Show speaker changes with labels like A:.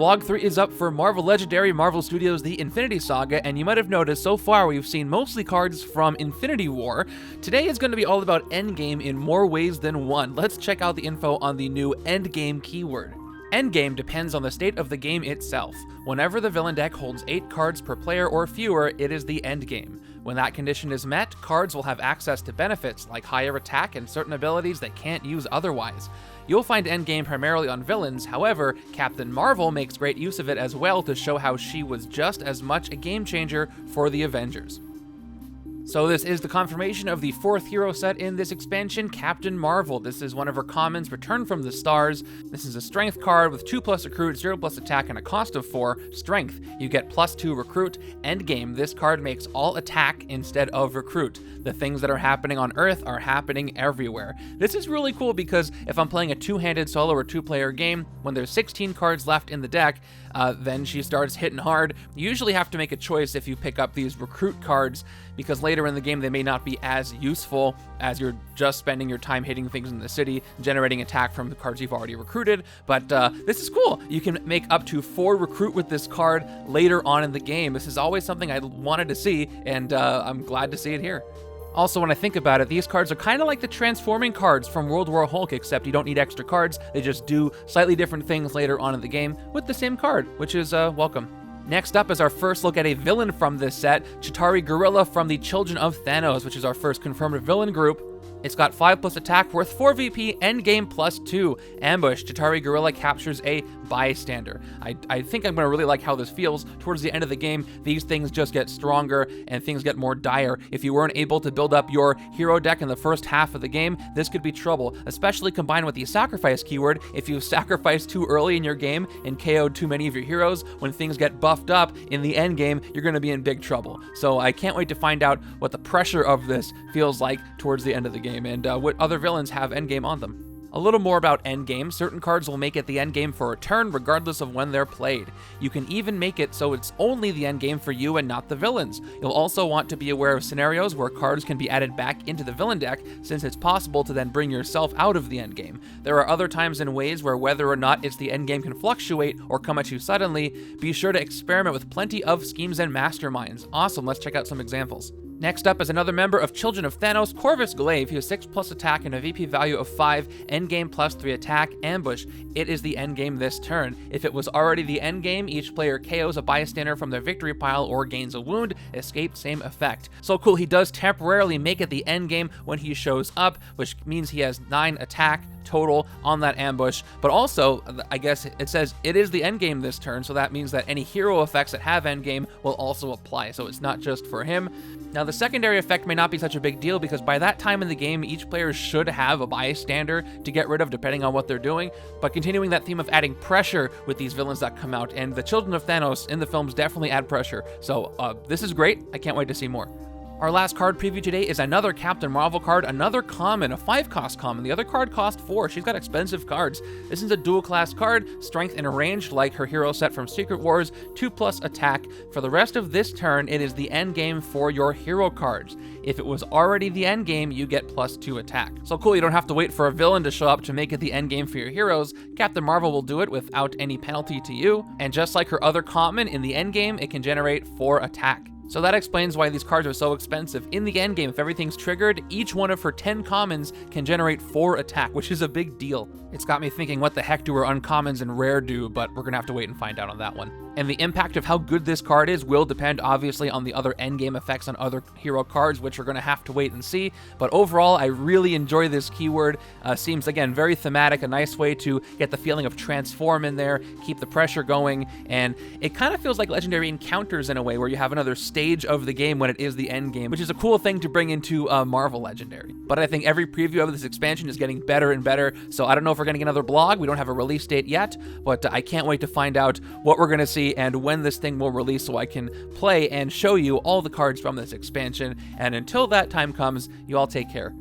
A: Blog 3 is up for Marvel Legendary, Marvel Studios' The Infinity Saga, and you might have noticed so far we've seen mostly cards from Infinity War. Today is going to be all about Endgame in more ways than one. Let's check out the info on the new Endgame keyword. Endgame depends on the state of the game itself. Whenever the villain deck holds 8 cards per player or fewer, it is the endgame. When that condition is met, cards will have access to benefits like higher attack and certain abilities they can't use otherwise. You'll find Endgame primarily on villains, however, Captain Marvel makes great use of it as well to show how she was just as much a game changer for the Avengers. So this is the confirmation of the 4th hero set in this expansion, Captain Marvel. This is one of her commons, Return from the Stars. This is a strength card with 2+ recruit, 0+ attack, and a cost of 4. Strength, you get +2 recruit. Endgame, this card makes all attack instead of recruit. The things that are happening on Earth are happening everywhere. This is really cool because if I'm playing a 2-handed solo or 2-player game, when there's 16 cards left in the deck, then she starts hitting hard. You usually have to make a choice if you pick up these recruit cards, because later in the game they may not be as useful as you're just spending your time hitting things in the city, generating attack from the cards you've already recruited. But this is cool. You can make up to 4 recruit with this card later on in the game. This is always something I wanted to see, and I'm glad to see it here. Also, when I think about it, these cards are kind of like the transforming cards from World War Hulk, except you don't need extra cards. They just do slightly different things later on in the game with the same card, which is welcome. Next up is our first look at a villain from this set, Chitauri Gorilla from the Children of Thanos, which is our first confirmed villain group. It's got 5+ attack worth 4 VP, endgame +2. Ambush, Chitauri Gorilla captures a bystander. I think I'm going to really like how this feels. Towards the end of the game, these things just get stronger and things get more dire. If you weren't able to build up your hero deck in the first half of the game, this could be trouble, especially combined with the sacrifice keyword. If you sacrifice too early in your game and KO'd too many of your heroes, when things get buffed up in the end game, you're going to be in big trouble. So I can't wait to find out what the pressure of this feels like towards the end of the game, and what other villains have endgame on them. A little more about endgame. Certain cards will make it the endgame for a turn regardless of when they're played. You can even make it so it's only the endgame for you and not the villains. You'll also want to be aware of scenarios where cards can be added back into the villain deck, since it's possible to then bring yourself out of the endgame. There are other times and ways where whether or not it's the endgame can fluctuate or come at you suddenly. Be sure to experiment with plenty of schemes and masterminds. Awesome, let's check out some examples. Next up is another member of Children of Thanos, Corvus Glaive. He has 6+ attack and a VP value of 5, endgame +3 attack, ambush. It is the endgame this turn. If it was already the endgame, each player KOs a bystander from their victory pile or gains a wound, escape same effect. So cool, he does temporarily make it the endgame when he shows up, which means he has 9 attack total on that ambush, but also, I guess it says it is the endgame this turn, so that means that any hero effects that have endgame will also apply, so it's not just for him. Now, the secondary effect may not be such a big deal because by that time in the game, each player should have a bystander to get rid of depending on what they're doing, but continuing that theme of adding pressure with these villains that come out, and the Children of Thanos in the films definitely add pressure, so this is great. I can't wait to see more. Our last card preview today is another Captain Marvel card, another common, a 5-cost common. The other card cost 4. She's got expensive cards. This is a dual-class card, strength and range like her hero set from Secret Wars, 2+ attack. For the rest of this turn, it is the endgame for your hero cards. If it was already the endgame, you get +2 attack. So cool, you don't have to wait for a villain to show up to make it the endgame for your heroes. Captain Marvel will do it without any penalty to you, and just like her other common, in the endgame, it can generate 4 attack. So that explains why these cards are so expensive. In the endgame, if everything's triggered, each one of her 10 commons can generate 4 attack, which is a big deal. It's got me thinking, what the heck do her uncommons and rare do, but we're gonna have to wait and find out on that one. And the impact of how good this card is will depend obviously on the other endgame effects on other hero cards, which we're gonna have to wait and see. But overall, I really enjoy this keyword. Seems, again, very thematic, a nice way to get the feeling of transform in there, keep the pressure going, and it kind of feels like Legendary Encounters in a way, where you have another stage of the game when it is the end game, which is a cool thing to bring into Marvel Legendary. But I think every preview of this expansion is getting better and better, so I don't know if we're gonna get another blog. We don't have a release date yet, but I can't wait to find out what we're gonna see and when this thing will release so I can play and show you all the cards from this expansion. And until that time comes, you all take care.